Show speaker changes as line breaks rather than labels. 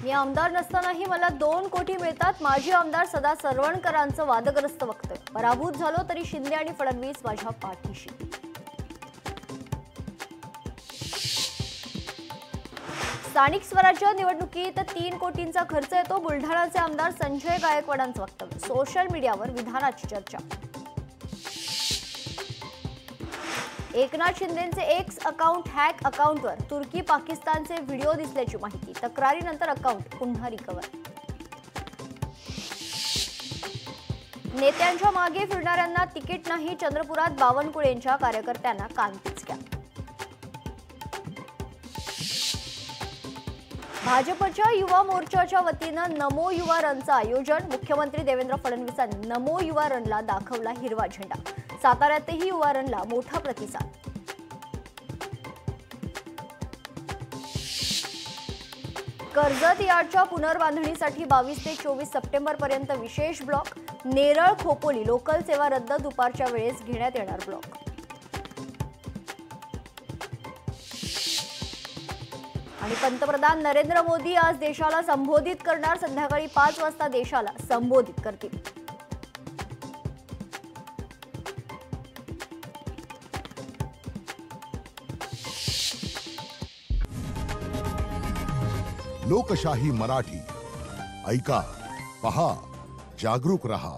मी आमदार नसतानाही मला 2 कोटी मिळतात। माजी आमदार सदा सरवणकरांचं वादग्रस्त वक्तव्य। पराभूत झालो तरी शिंदे आणि फडणवीस माझ्या पाठीशी। स्थानिक स्वराज्य निवडणुकीत 3 कोटींचा खर्च येतो। बुलढाणाचे आमदार संजय गायकवाडांचं वक्तव्य। सोशल मीडियावर विधानाची चर्चा। एकनाथ शिंदेंचे एक्स अकाउंट हॅक अकाउंटवर तुर्की पाकिस्तानचे व्हिडिओ दिसल्याची माहिती। तक्रारीनंतर अकाउंट पुन्हा रिकव्हर। नेत्यांच्या मागे फिरणाऱ्यांना तिकीट नाही। चंद्रपुरात बावनकुळेंच्या कार्यकर्त्यांना कानपिचक्या। भाजपच्या युवा मोर्चाच्या वतीनं नमो युवा रनचं आयोजन। मुख्यमंत्री देवेंद्र फडणवीसांनी नमो युवा रनला दाखवला हिरवा झेंडा। साताऱ्यातही युवा रनला मोठा प्रतिसाद। कर्जत यार्डच्या पुनर्बांधणीसाठी 22 ते 24 सप्टेंबर पर्यंत विशेष ब्लॉक। नेरळ खोपोली लोकल सेवा रद्द। दुपारच्या वेळेस घेण्यात येणार ब्लॉक। आणि पंतप्रधान नरेंद्र मोदी आज देशाला संबोधित करणार। संध्याकाळी 5 वाजता देशाला संबोधित करतील।
लोकशाही मराठी ऐका, पहा, जागरूक रहा।